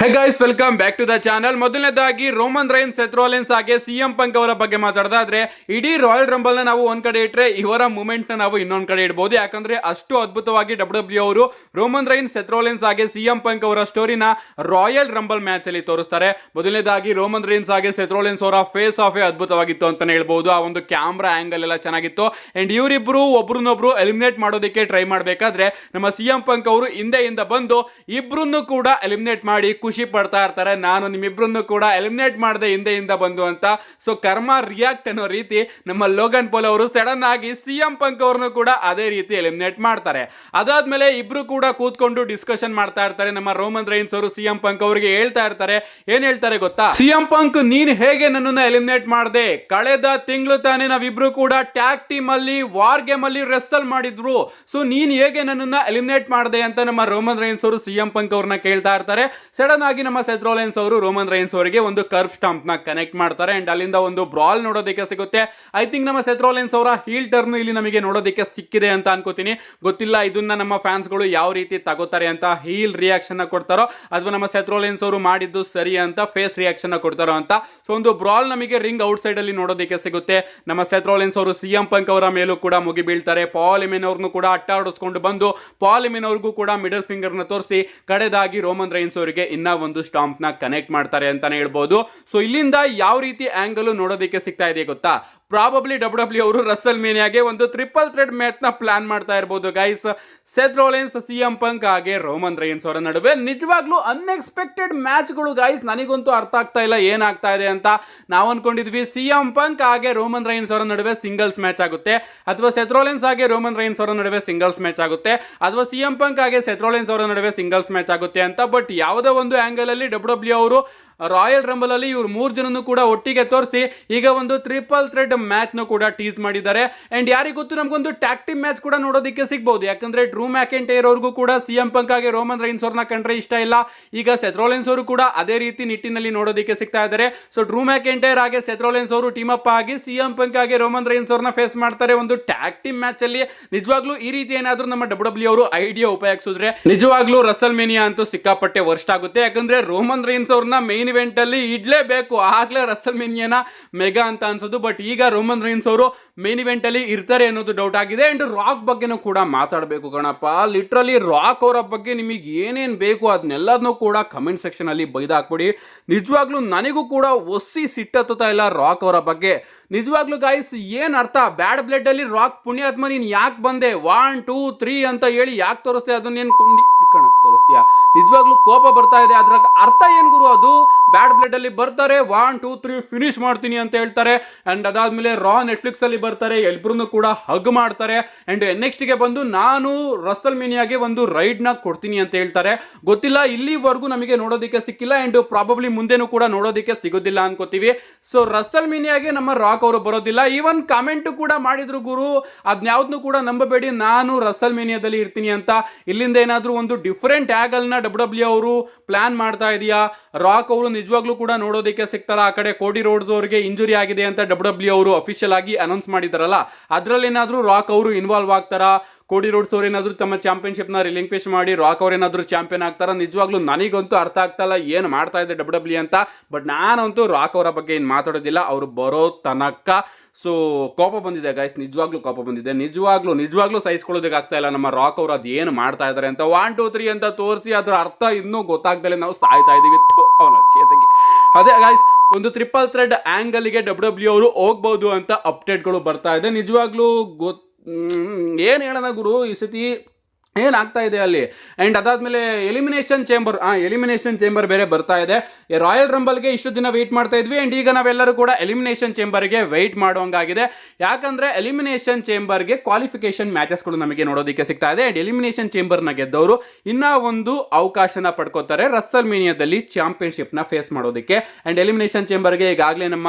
Hey guys, welcome back to the channel. ಮೊದಲನೇದಾಗಿ Roman Reigns, Seth Rollins ಹಾಗೆ CM Punk ಅವರ ಬಗ್ಗೆ ಮಾತಾಡೋದಾದ್ರೆ, ಇಡೀ ರಾಯಲ್ ರಂಬಲ್ ನ ನಾವು ಒಂದ್ ಕಡೆ ಇಟ್ರೆ ಇವರ ಮೂಮೆಂಟ್ ನ ನಾವು ಇನ್ನೊಂದ್ ಕಡೆ ಇಡಬಹುದು. ಯಾಕಂದ್ರೆ ಅಷ್ಟು ಅದ್ಭುತವಾಗಿ ಡಬ್ಲ್ಯೂ ಅವರು ರೋಮನ್ ರೈನ್ಸ್, ಸೆತ್ ರೋಲಿನ್ಸ್ ಹಾಗೆ ಸಿಎಂ ಪಂಕ್ ಅವರ ಸ್ಟೋರಿನ ರಾಯಲ್ ರಂಬಲ್ ಮ್ಯಾಚ್ ಅಲ್ಲಿ ತೋರಿಸ್ತಾರೆ. ಮೊದಲನೇದಾಗಿ ರೋಮನ್ ರೈನ್ಸ್ ಹಾಗೆ ಸೆತ್ ರೋಲಿನ್ಸ್ ಅವರ ಫೇಸ್ ಆಫ್ ಅದ್ಭುತವಾಗಿತ್ತು ಅಂತಾನೆ ಹೇಳ್ಬಹುದು. ಆ ಒಂದು ಕ್ಯಾಮ್ರಾ ಆಂಗಲ್ ಎಲ್ಲ ಚೆನ್ನಾಗಿತ್ತು. ಅಂಡ್ ಇವರಿಬ್ರು ಒಬ್ರನ್ನೊಬ್ರು ಎಲಿಮಿನೇಟ್ ಮಾಡೋದಕ್ಕೆ ಟ್ರೈ ಮಾಡಬೇಕಾದ್ರೆ ನಮ್ಮ ಸಿಎಂ ಪಂಕ್ ಅವರು ಹಿಂದೆಯಿಂದ ಬಂದು ಇಬ್ರನ್ನು ಕೂಡ ಎಲಿಮಿನೇಟ್ ಮಾಡಿ ಖುಷಿ ಪಡ್ತಾ ಇರ್ತಾರೆ. ನಾನು ನಿಮ್ಮಿಬ್ರನ್ನು ಕೂಡ ಎಲಿಮಿನೇಟ್ ಮಾಡದೆ ಹಿಂದೆಯಿಂದ ಬಂದು ಅಂತ. ಸೊ ಕರ್ಮ ರಿಯಾಕ್ಟ್ ಅನ್ನೋ ರೀತಿ ನಮ್ಮ ಲೋಗನ್ ಪೋಲ್ ಅವರು ಸಡನ್ ಆಗಿ ಸಿಎಂ ಪಂಕ್ ಅವ್ರನ್ನು ಕೂಡ ಅದೇ ರೀತಿ ಎಲಿಮಿನೇಟ್ ಮಾಡ್ತಾರೆ. ಅದಾದ್ಮೇಲೆ ಇಬ್ರು ಕೂಡ ಕೂತ್ಕೊಂಡು ಡಿಸ್ಕಷನ್ ಮಾಡ್ತಾ ಇರ್ತಾರೆ. ನಮ್ಮ ರೋಮನ್ ರೈನ್ಸ್ ಅವರು ಸಿಎಂ ಪಂಕ್ ಅವರಿಗೆ ಹೇಳ್ತಾ ಇರ್ತಾರೆ. ಏನ್ ಹೇಳ್ತಾರೆ ಗೊತ್ತಾ? ಸಿಎಂ ಪಂಕ್, ನೀನ್ ಹೇಗೆ ನನ್ನನ್ನ ಎಲಿಮಿನೇಟ್ ಮಾಡಿದೆ? ಕಳೆದ ತಿಂಗಳು ತಾನೇ ನಾವಿಬ್ರು ಕೂಡ ಟ್ಯಾಗ್ ಟೀಮ್ ಅಲ್ಲಿ ವಾರ್ ಗೇಮ್ ಅಲ್ಲಿ ರೆಸಲ್ ಮಾಡಿದ್ರು. ಸೊ ನೀನ್ ಹೇಗೆ ನನ್ನನ್ನ ಎಲಿಮಿನೇಟ್ ಮಾಡಿದೆ ಅಂತ ನಮ್ಮ ರೋಮನ್ ರೈನ್ಸ್ ಅವರು ಸಿಎಂ ಪಂಕ್ ಅವ್ರನ್ನ ಕೇಳ್ತಾ ಇರ್ತಾರೆ. ಸಡನ್ ಆಗಿ ನಮ್ಮ ಸೆತ್ ರೋಲಿನ್ಸ್ ಅವರು ರೋಮನ್ ರೈನ್ಸ್ ಅವರಿಗೆ ಒಂದು ಕರ್ವ್ ಸ್ಟಾಂಪ್ ನ ಕನೆಕ್ಟ್ ಮಾಡ್ತಾರೆ. ಅಂಡ್ ಅಲ್ಲಿಂದ ಒಂದು ಬ್ರಾಲ್ ನೋಡೋದಕ್ಕೆ ಸಿಗುತ್ತೆ. ಐ ಥಿಂಕ್ ನಮ್ಮ ಸೆತ್ ರೋಲಿನ್ಸ್ ಅವರ ಹೀಲ್ ಟರ್ನ್ ಇಲ್ಲಿ ನಮಗೆ ನೋಡೋದಕ್ಕೆ ಸಿಕ್ಕಿದೆ ಅಂತ ಅನ್ಕೋತೀನಿ. ಗೊತ್ತಿಲ್ಲ ಇದನ್ನ ನಮ್ಮ ಫ್ಯಾನ್ಸ್ ಗಳು ಯಾವ ರೀತಿ ತಗೋತಾರೆ ಅಂತ. ಹೀಲ್ ರಿಯಾಕ್ಷನ್ ಕೊಡ್ತಾರೋ ಅಥವಾ ನಮ್ಮ ಸೆತ್ ರೋಲಿನ್ಸ್ ಅವರು ಮಾಡಿದ್ದು ಸರಿ ಅಂತ ಫೇಸ್ ರಿಯಾಕ್ಷನ್ ಕೊಡ್ತಾರೋ ಅಂತ. ಸೊ ಒಂದು ಬ್ರಾಲ್ ನಮಗೆ ರಿಂಗ್ ಔಟ್ ಸೈಡ್ ಅಲ್ಲಿ ನೋಡೋದಕ್ಕೆ ಸಿಗುತ್ತೆ. ನಮ್ಮ ಸೆತ್ ರೋಲಿನ್ಸ್ ಅವರು ಸಿಎಂ ಪಂಕ್ ಅವರ ಮೇಲೂ ಕೂಡ ಮುಗಿ ಬೀಳ್ತಾರೆ. ಪಾಲ್ ಎಮಿನ್ ಅವ್ರನ್ನು ಕೂಡ ಅಟ್ಟಾಡಿಸ್ಕೊಂಡು ಬಂದು ಪಾಲ್ ಎಮಿನ್ ಅವ್ರಿಗೂ ಕೂಡ ಮಿಡಲ್ ಫಿಂಗರ್ ನ ತೋರಿಸಿ ಕಡೆದಾಗಿ ರೋಮನ್ ರೈನ್ಸ್ ಅವರಿಗೆ ಇನ್ನ ಒಂದು ಸ್ಟಾಂಪ್ ನ ಕನೆಕ್ಟ್ ಮಾಡ್ತಾರೆ ಅಂತಾನೆ ಹೇಳ್ಬೋದು. ಸೊ ಇಲ್ಲಿಂದ ಯಾವ ರೀತಿ ಆಂಗಲ್ ನೋಡೋದಕ್ಕೆ ಸಿಗ್ತಾ ಇದೆ ಗೊತ್ತಾ? ಪ್ರಾಬಬ್ಲಿ ಡಬ್ಲ್ಯೂ ಅವರು ರಸಲ್ ಮೇನಿಯಾಗೆ ಒಂದು ಟ್ರಿಪಲ್ ಥ್ರೆಡ್ ಮ್ಯಾಚ್ ನ ಪ್ಲಾನ್ ಮಾಡ್ತಾ ಇರಬಹುದು ಗೈಸ್. ಸೆತ್ ರೋಲಿನ್ಸ್, ಸಿಎಂ ಪಂಕ್ ಹಾಗೆ ರೋಮನ್ ರೈನ್ಸ್ ಅವರ ನಡುವೆ ನಿಜವಾಗ್ಲೂ ಅನ್ಎಕ್ಸ್ಪೆಕ್ಟೆಡ್ ಮ್ಯಾಚ್ಗಳು ಗೈಸ್. ನನಗಂತೂ ಅರ್ಥ ಆಗ್ತಾ ಇಲ್ಲ ಏನಾಗ್ತಾ ಇದೆ ಅಂತ. ನಾವು ಅನ್ಕೊಂಡಿದ್ವಿ ಸಿಎಂ ಪಂಕ್ ಹಾಗೆ ರೋಮನ್ ರೈನ್ಸ್ ಅವರ ನಡುವೆ ಸಿಂಗಲ್ಸ್ ಮ್ಯಾಚ್ ಆಗುತ್ತೆ, ಅಥವಾ ಸೆತ್ ರೋಲಿನ್ಸ್ ಹಾಗೆ ರೋಮನ್ ರೈನ್ಸ್ ಅವರ ನಡುವೆ ಸಿಂಗಲ್ಸ್ ಮ್ಯಾಚ್ ಆಗುತ್ತೆ, ಅಥವಾ ಸಿಎಂ ಪಂಕ್ ಹಾಗೆ ಸೆತ್ ರೋಲಿನ್ಸ್ ಅವರ ನಡುವೆ ಸಿಂಗಲ್ಸ್ ಮ್ಯಾಚ್ ಆಗುತ್ತೆ ಅಂತ. ಬಟ್ ಯಾವುದೋ ಒಂದು ಆಂಗಲ್ ಅಲ್ಲಿ ಡಬ್ಲ್ಯೂ ಅವರು ರಾಯಲ್ ರಂಬಲ್ ಅಲ್ಲಿ ಇವ್ರು 3 ಜನನು ಕೂಡ ಒಟ್ಟಿಗೆ ತೋರಿಸಿ ಈಗ ಒಂದು ಟ್ರಿಪಲ್ ಥ್ರೆಡ್ ಮ್ಯಾಚ್ ನ ಕೂಡ ಟೀಸ್ ಮಾಡಿದ್ದಾರೆ. ಅಂಡ್ ಯಾರಿಗೂ ಗೊತ್ತು, ನಮಗೊಂದು ಟ್ಯಾಗ್ ಟೀಮ್ ಮ್ಯಾಚ್ ಕೂಡ ನೋಡೋದಕ್ಕೆ ಸಿಗಬಹುದು. ಯಾಕಂದ್ರೆ ಡ್ರೂ ಮ್ಯಾಕೆಂಟೈರ್ ಅವ್ರಿಗೂ ಕೂಡ ಸಿಎಂ ಪಂಕ್ ಹಾಗೆ ರೋಮನ್ ರೈನ್ಸ್ ಅವ್ರನ್ನ ಕಂಡ್ರೆ ಇಷ್ಟ ಇಲ್ಲ. ಈಗ ಸೆತ್ ರೋಲಿನ್ಸ್ ಅವರು ಕೂಡ ಅದೇ ರೀತಿ ನಿಟ್ಟಿನಲ್ಲಿ ನೋಡೋದಕ್ಕೆ ಸಿಗ್ತಾ ಇದ್ದಾರೆ. ಸೊ ಡ್ರೂ ಮ್ಯಾಕೆಂಟೈರ್ ಹಾಗೆ ಸೆತ್ ರೋಲಿನ್ಸ್ ಅವರು ಟೀಮ್ ಅಪ್ ಆಗಿ ಸಿಎಂ ಪಂಕ್ ಹಾಗೆ ರೋಮನ್ ರೈನ್ಸ್ ಅವ್ರನ್ನ ಫೇಸ್ ಮಾಡ್ತಾರೆ ಒಂದು ಟ್ಯಾಗ್ ಟೀಮ್ ಮ್ಯಾಚ್ ಅಲ್ಲಿ. ನಿಜವಾಗ್ಲೂ ಈ ರೀತಿ ಏನಾದ್ರೂ ನಮ್ಮ ಡಬ್ಲ್ಯೂ ಅವರು ಐಡಿಯಾ ಉಪಯೋಗಿಸಿದ್ರೆ ನಿಜವಾಗ್ಲೂ ರಸಲ್ ಮೇನಿಯಾ ಅಂತೂ ಸಿಕ್ಕಾಪಟ್ಟೆ ವರ್ಸ್ಟ್ ಆಗುತ್ತೆ. ಯಾಕಂದ್ರೆ ರೋಮನ್ ರೈನ್ಸ್ ಅವ್ರನ್ನ ಮೇನ್ ಇವೆಂಟ್ ಅಲ್ಲಿ ಇಡ್ಲೇಬೇಕು, ಆಗ್ಲೇ ರಸಲ್ ಮೇನಿಯಾನ ಮೆಗಾ ಅಂತ ಅನ್ಸೋದು. ಬಟ್ ಈಗ ರೋಮನ್ ರೈನ್ಸ್ ಅವರು ಮೇನ್ ಇವೆಂಟ್ ಅಲ್ಲಿ ಇರ್ತಾರೆ ಅನ್ನೋದು ಡೌಟ್ ಆಗಿದೆ. ಅಂಡ್ ರಾಕ್ ಬಗ್ಗೆನೂ ಕೂಡ ಮಾತಾಡಬೇಕು ಕಣಪ್ಪ. ಲಿಟ್ರಲಿ ರಾಕ್ ಅವರ ಬಗ್ಗೆ ನಿಮಗೆ ಏನೇನ್ ಬೇಕು ಅದನ್ನೆಲ್ಲದನ್ನೂ ಕೂಡ ಕಮೆಂಟ್ ಸೆಕ್ಷನ್ ಅಲ್ಲಿ ಬೈದಾಕ್ಬಿಡಿ. ನಿಜವಾಗ್ಲೂ ನನಗೂ ಕೂಡ ಒಸಿ ಸಿಟ್ಟತ್ತಾ ಇಲ್ಲ ರಾಕ್ ಅವರ ಬಗ್ಗೆ. ನಿಜವಾಗ್ಲೂ ಗೈಸ್, ಏನ್ ಅರ್ಥ? ಬ್ಯಾಡ್ ಬ್ಲಡ್ ಅಲ್ಲಿ ರಾಕ್ ಪುಣ್ಯಾತ್ಮ ನೀನ್ ಯಾಕೆ ಬಂದೆ 1 2 3 ಅಂತ ಹೇಳಿ ಯಾಕೆ ತೋರಿಸ್ತೀಯ? ಅದನ್ನೇನು ಕುಂಡಿ ಕಣಕ್ ತೋರಿಸ್ತೀಯ? ನಿಜವಾಗ್ಲೂ ಕೋಪ ಬರ್ತಾ ಇದೆ. ಅದ್ರ ಅರ್ಥ ಏನ್ ಗುರು? ಅದು ಬ್ಯಾಡ್ ಬ್ಲಡ್ ಅಲ್ಲಿ ಬರ್ತಾರೆ, 1 2 3 ಫಿನಿಶ್ ಮಾಡ್ತೀನಿ ಅಂತ ಹೇಳ್ತಾರೆ. ಅಂಡ್ ಅದಾದ್ಮೇಲೆ ರಾ ನೆಟ್ಫ್ಲಿಕ್ಸ್ ಅಲ್ಲಿ ಬರ್ತಾರೆ, ಎಲ್ಬ್ರನ್ನು ಕೂಡ ಹಗ್ ಮಾಡ್ತಾರೆ. ಅಂಡ್ ನೆಕ್ಸ್ಟ್ ಗೆ ಬಂದು ನಾನು ರಸಲ್ ಮೇನಿಯಾಗೆ ಒಂದು ರೈಡ್ ನ ಕೊಡ್ತೀನಿ ಅಂತ ಹೇಳ್ತಾರೆ. ಗೊತ್ತಿಲ್ಲ, ಇಲ್ಲಿವರೆಗೂ ನಮಗೆ ನೋಡೋದಕ್ಕೆ ಸಿಕ್ಕಿಲ್ಲ. ಅಂಡ್ ಪ್ರಾಬಬ್ಲಿ ಮುಂದೆನೂ ಕೂಡ ನೋಡೋದಕ್ಕೆ ಸಿಗೋದಿಲ್ಲ ಅನ್ಕೋತೀವಿ. ಸೊ ರಸಲ್ ಮೇನಿಯಾಗೆ ನಮ್ಮ ರಾಕ್ ಅವರು ಬರೋದಿಲ್ಲ. ಈವನ್ ಕಾಮೆಂಟ್ ಕೂಡ ಮಾಡಿದ್ರು, ಗುರು ಅದ್ಯಾವ್ದನ್ನು ಕೂಡ ನಂಬಬೇಡಿ, ನಾನು ರಸಲ್ ಮೇನಿಯಾದಲ್ಲಿ ಇರ್ತೀನಿ ಅಂತ. ಇಲ್ಲಿಂದ ಏನಾದ್ರೂ ಒಂದು ಡಿಫರೆಂಟ್ ಆಂಗಲ್ ನ ಡಬ್ಲ್ಯೂ ಅವರು ಪ್ಲಾನ್ ಮಾಡ್ತಾ ಇದೆಯಾ? ರಾಕ್ ಅವರು ನಿಜವಾಗ್ಲೂ ಕೂಡ ನೋಡೋದಕ್ಕೆ ಸಿಗ್ತಾರ? ಆ ಕಡೆ ಕೋಡಿ ರೋಡ್ಸ್ ಅವರಿಗೆ ಇಂಜುರಿ ಆಗಿದೆ ಅಂತ ಡಬ್ಲ್ಯೂ ಅವರು ಅಫಿಷಿಯಲ್ ಆಗಿ ಅನೌನ್ಸ್ ಮಾಡಿದಾರಲ್ಲ, ಅದ್ರಲ್ಲಿ ಏನಾದ್ರೂ ರಾಕ್ ಅವರು ಇನ್ವಾಲ್ವ್ ಆಗ್ತಾರಾ? ಕೋಡಿ ರೋಡ್ಸ್ ಅವ್ರು ಏನಾದ್ರು ತಮ್ಮ ಚಾಂಪಿಯನ್ಶಿಪ್ ನ ರಿಲಿಂಕ್ವಿಶ್ ಮಾಡಿ ರಾಕ್ ಅವ್ರು ಏನಾದ್ರು ಚಾಂಪಿಯನ್ ಆಗ್ತಾರ? ನಿಜವಾಗ್ಲೂ ನನಗಂತೂ ಅರ್ಥ ಆಗ್ತಾ ಇಲ್ಲ ಏನ್ ಮಾಡ್ತಾ ಇದೆ ಡಬ್ಲ್ಯೂ ಅಂತ. ಬಟ್ ನಾನಂತೂ ರಾಕ್ ಅವರ ಬಗ್ಗೆ ಏನ್ ಮಾತಾಡೋದಿಲ್ಲ, ಅವ್ರು ಬರೋ ತನಕ. ಸೊ ಕೋಪ ಬಂದಿದೆ ಗೈಸ್, ನಿಜವಾಗ್ಲೂ ಕೋಪ ಬಂದಿದೆ. ನಿಜವಾಗ್ಲೂ ಸಹಿಸ್ಕೊಳ್ಳೋದಕ್ಕೆ ಆಗ್ತಾ ಇಲ್ಲ ನಮ್ಮ ರಾಕ್ ಅವರು ಅದು ಏನು ಮಾಡ್ತಾ ಇದಾರೆ ಅಂತ. 1 2 3 ಅಂತ ತೋರಿಸಿ ಅದ್ರ ಅರ್ಥ ಇನ್ನೂ ಗೊತ್ತಾಗ್ದಲೇ ನಾವು ಸಾಯ್ತಾ ಇದೀವಿ. ಅದೇ ಗೈಸ್, ಒಂದು ಟ್ರಿಪಲ್ ಥ್ರೆಡ್ ಆಂಗಲ್ ಗೆ ಡಬ್ಲ್ಯೂ ಅವರು ಹೋಗ್ಬಹುದು ಅಂತ ಅಪ್ಡೇಟ್ಗಳು ಬರ್ತಾ ಇದೆ. ನಿಜವಾಗ್ಲೂ ಏನ್ ಹೇಳೋಣ ಗುರು, ಈ ಸತಿ ಏನಾಗ್ತಾ ಇದೆ ಅಲ್ಲಿ. ಅಂಡ್ ಅದಾದ್ಮೇಲೆ ಎಲಿಮಿನೇಷನ್ ಚೇಂಬರ್ ಬೇರೆ ಬರ್ತಾ ಇದೆ. ರಾಯಲ್ ರಂಬಲ್ಗೆ ಇಷ್ಟು ದಿನ ವೆಯ್ಟ್ ಮಾಡ್ತಾ ಇದ್ವಿ. ಅಂಡ್ ಈಗ ನಾವೆಲ್ಲರೂ ಕೂಡ ಎಲಿಮಿನೇಷನ್ ಚೇಂಬರ್ಗೆ ವೆಯ್ಟ್ ಮಾಡುವಂಗಾಗಿದೆ. ಯಾಕಂದ್ರೆ ಎಲಿಮಿನೇಷನ್ ಚೇಂಬರ್ಗೆ ಕ್ವಾಲಿಫಿಕೇಶನ್ ಮ್ಯಾಚಸ್ಗಳು ನಮಗೆ ನೋಡೋದಕ್ಕೆ ಸಿಗ್ತಾ ಇದೆ. ಅಂಡ್ ಎಲಿಮಿನೇಷನ್ ಚೇಂಬರ್ನ ಗೆದ್ದವರು ಇನ್ನ ಒಂದು ಅವಕಾಶನ ಪಡ್ಕೋತಾರೆ ರಸಲ್ ಮೇನಿಯಾದಲ್ಲಿ ಚಾಂಪಿಯನ್ಶಿಪ್ ನ ಫೇಸ್ ಮಾಡೋದಕ್ಕೆ. ಅಂಡ್ ಎಲಿಮಿನೇಷನ್ ಚೇಂಬರ್ಗೆ ಈಗಾಗಲೇ ನಮ್ಮ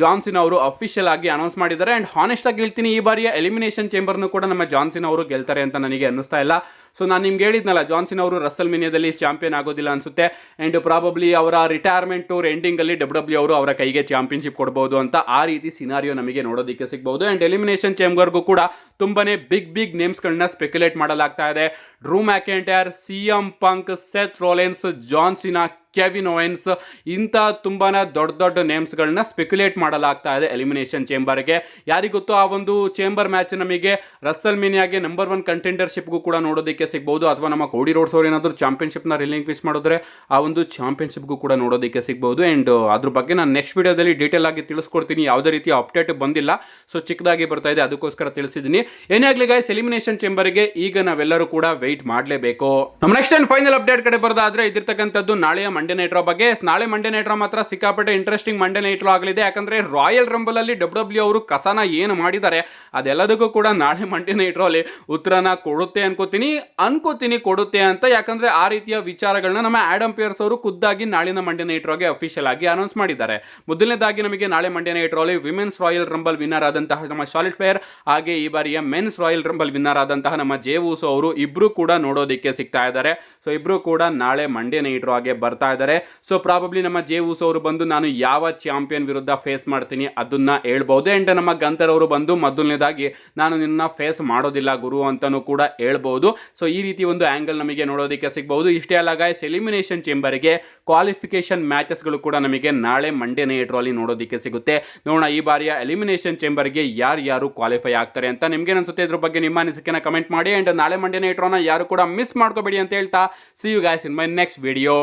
ಜಾನ್ಸಿನ್ ಅವರು ಅಫಿಷಿಯಲ್ ಆಗಿ ಅನೌನ್ಸ್ ಮಾಡಿದ್ದಾರೆ. ಅಂಡ್ ಹಾನೆಸ್ಟ್ ಆಗಿ ಹೇಳ್ತೀನಿ, ಈ ಬಾರಿಯ ಎಲಿಮಿನೇಷನ್ ಚೇಂಬರ್ನು ಕೂಡ ನಮ್ಮ ಜಾನ್ಸಿನ್ ಅವರು ಗೆಲ್ತಾರೆ ಅಂತ ನನಗೆ ಅನ್ನಿಸ್ತಾ ಇಲ್ಲ. ಸೊ ನಾನು ನಿಮ್ಗೆ ಹೇಳಿದ್ನಲ್ಲ, ಜಾನ್ಸಿನ್ ಅವರು ರಸಲ್ ಮೇನಿಯಾದಲ್ಲಿ ಚಾಂಪಿಯನ್ ಆಗೋದಿಲ್ಲ ಅನ್ಸುತ್ತೆ. ಅಂಡ್ ಪ್ರಾಬಬ್ಲಿ ಅವರ ರಿಟೈರ್ಮೆಂಟ್ ಟೂರ್ ಎಂಡಿಂಗ್ ಅಲ್ಲಿ ಡಬ್ಲ್ಯೂ ಅವರು ಅವರ ಕೈಗೆ ಚಾಂಪಿಯನ್ಶಿಪ್ ಕೊಡಬಹುದು ಅಂತ ಆ ರೀತಿ ಸಿನಾರಿಯೋ ನಮಗೆ ನೋಡೋದಕ್ಕೆ ಸಿಗಬಹುದು. ಅಂಡ್ ಎಲಿಮಿನೇಷನ್ ಚೇಂಬರ್ಗೂ ಕೂಡ ತುಂಬಾನೇ ಬಿಗ್ ನೇಮ್ಸ್ ಗಳನ್ನ ಸ್ಪೆಕ್ಯುಲೇಟ್ ಮಾಡಲಾಗ್ತಾ ಇದೆ. Drew McIntyre, CM Punk, Seth Rollins, John Cena, Kevin Owens, ಇಂಥ ತುಂಬಾನೇ ದೊಡ್ಡ ನೇಮ್ಸ್ಗಳನ್ನ ಸ್ಪೆಕ್ಯುಲೇಟ್ ಮಾಡಲಾಗ್ತಾ ಇದೆ ಎಲಿಮಿನೇಷನ್ ಚೇಂಬರ್ಗೆ. ಯಾರಿಗೊತ್ತು ಆ ಒಂದು ಚೇಂಬರ್ ಮ್ಯಾಚ್ ನಮಗೆ ರಸಲ್ ಮಿನಿಯಾಗೆ ನಂಬರ್ 1 ಕಂಟೆಂಡರ್ಶಿಪ್ಗೂ ಕೂಡ ನೋಡೋದಕ್ಕೆ ಸಿಗಬಹುದು, ಅಥವಾ ನಮ್ಮ ಕೋಡಿ ರೋಡ್ಸ್ ಅವ್ರು ಏನಾದರೂ ಚಾಂಪಿಯನ್ಶಿಪ್ನ ರಿಲಿಂಕ್ವಿಶ್ ಮಾಡಿದ್ರೆ ಆ ಒಂದು ಚಾಂಪಿಯನ್ಶಿಪ್ಗೂ ಕೂಡ ನೋಡೋದಕ್ಕೆ ಸಿಗಬಹುದು. ಆ್ಯಂಡ್ ಅದ್ರ ಬಗ್ಗೆ ನಾನು ನೆಕ್ಸ್ಟ್ ವಿಡಿಯೋದಲ್ಲಿ ಡೀಟೇಲ್ ಆಗಿ ತಿಳಿಸ್ಕೊಡ್ತೀನಿ. ಯಾವುದೇ ರೀತಿಯ ಅಪ್ಡೇಟ್ ಬಂದಿಲ್ಲ, ಸೊ ಚಿಕ್ಕದಾಗಿ ಬರ್ತಾ ಇದೆ, ಅದಕ್ಕೋಸ್ಕರ ತಿಳಿಸಿದ್ದೀನಿ. ಏನೇ ಆಗಲಿ ಗೈಸ್, ಎಲಿಮಿನೇಷನ್ ಚೇಂಬರ್ಗೆ ಈಗ ನಾವೆಲ್ಲರೂ ಕೂಡ ವೆಯ್ಟ್ ಮಾಡಲೇಬೇಕು. ನಮ್ಮ ನೆಕ್ಸ್ಟ್ ಅಂಡ್ ಫೈನಲ್ ಅಪ್ಡೇಟ್ ಕಡೆ ಬರೋದಾದ್ರೆ ಇದಿರ್ತಕ್ಕಂಥದ್ದು ನಾಳೆಯ ಮಂಡೇ ನೈಟ್ ರಾ ಬಗ್ಗೆ. ನಾಳೆ ಮಂಡೇ ನೈಟ್ ರಾ ಮಾತ್ರ ಸಿಕ್ಕಾಪಟ್ಟೆ ಇಂಟ್ರೆಸ್ಟಿಂಗ್ ಮಂಡೇ ನೈಟ್ ರಾ ಆಗಲಿದೆ. ಯಾಕಂದ್ರೆ ರಾಯಲ್ ರಂಬಲ್ ಅಲ್ಲಿ ಡಬ್ಲ್ಯೂ ಅವರು ಕಸನ ಏನು ಮಾಡಿದ್ದಾರೆ ಅದೆಲ್ಲದಕ್ಕೂ ಕೂಡ ನಾಳೆ ಮಂಡೇ ನೈಟ್ ರಾ ಅಲ್ಲಿ ಉತ್ತರನ ಕೊಡುತ್ತೆ ಅನ್ಕೋತೀನಿ ಕೊಡುತ್ತೆ ಅಂತ. ಯಾಕಂದ್ರೆ ಆ ರೀತಿಯ ವಿಚಾರಗಳನ್ನ ನಮ್ಮ ಆಡಮ್ ಪಿಯರ್ಸ್ ಅವರು ಖುದ್ದಾಗಿ ನಾಳಿನ ಮಂಡೇ ನೈಟ್ ರಾಗೆ ಅಫಿಷಿಯಲ್ ಆಗಿ ಅನೌನ್ಸ್ ಮಾಡಿದ್ದಾರೆ. ಮೊದಲನೇದಾಗಿ ನಮಗೆ ನಾಳೆ ಮಂಡೇ ನೈಟ್ ರಾ ಅಲ್ಲಿ ವಿಮೆನ್ಸ್ ರಾಯಲ್ ರಂಬಲ್ ವಿನ್ನರ್ ಆದಂತಹ ನಮ್ಮ ಶಾರ್ಲೆಟ್ ಫ್ಲೇರ್, ಹಾಗೆ ಈ ಬಾರಿಯ ಮೆನ್ಸ್ ರಾಯಲ್ ರಂಬಲ್ ವಿನ್ನರ್ ಆದಂತಹ ನಮ್ಮ ಜೇ ಊಸೋ ಅವರು ಇಬ್ರು ಕೂಡ ನೋಡೋದಕ್ಕೆ ಸಿಗ್ತಾ ಇದ್ದಾರೆ. ಸೊ ಇಬ್ರು ಕೂಡ ನಾಳೆ ಮಂಡೇ ನೈಟ್ ರಾಗೆ ಬರ್ತಾ ಇದ್ದಾರೆ. ಸೊ ಪ್ರಾಬಬ್ಲಿ ನಮ್ಮ ಜೇ ಊಸೋ ಅವರು ಬಂದು ನಾನು ಯಾವ ಚಾಂಪಿಯನ್ ವಿರುದ್ಧ ಫೇಸ್ ಮಾಡ್ತೀನಿ ಅದನ್ನ ಹೇಳ್ಬಹುದು. ಅಂಡ್ ನಮ್ಮ ಗಂತರ್ ಅವರು ಬಂದು ಮೊದಲನೇದಾಗಿ ನಾನು ನಿನ್ನ ಫೇಸ್ ಮಾಡೋದಿಲ್ಲ ಗುರು ಅಂತಾನೂ ಕೂಡ ಹೇಳ್ಬಹುದು. ಸೊ ಈ ರೀತಿ ಒಂದು ಆಂಗಲ್ ನಮಗೆ ನೋಡೋದಕ್ಕೆ ಸಿಗಬಹುದು. ಇಷ್ಟೇ ಅಲ್ಲ ಗೈಸ್, ಎಲಿಮಿನೇಷನ್ ಚೇಂಬರ್ಗೆ ಕ್ವಾಲಿಫಿಕೇಶನ್ ಮ್ಯಾಚಸ್ಗಳು ಕೂಡ ನಮಗೆ ನಾಳೆ ಮಂಡೇ ನೈಟ್ ರಾ ಅಲ್ಲಿ ನೋಡೋದಕ್ಕೆ ಸಿಗುತ್ತೆ. ನೋಡೋಣ ಈ ಬಾರಿಯ ಎಲಿಮಿನೇಷನ್ ಚೇಂಬರ್ಗೆ ಯಾರು ಕ್ವಾಲಿಫೈ ಆಗ್ತಾರೆ ಅಂತ. ನಿಮ್ಗೆ ಅನ್ಸುತ್ತೆ ಇದ್ರ ಬಗ್ಗೆ ನಿಮ್ಮ ಅನಿಸಿಕೆನ ಕಮೆಂಟ್ ಮಾಡಿ. ಅಂಡ್ ನಾಳೆ ಮಂಡೇ ನೈಟ್ ರಾನ ಯಾರು ಕೂಡ ಮಿಸ್ ಮಾಡ್ಕೋಬೇಡಿ ಅಂತ ಹೇಳ್ತಾ, see you guys in my next video.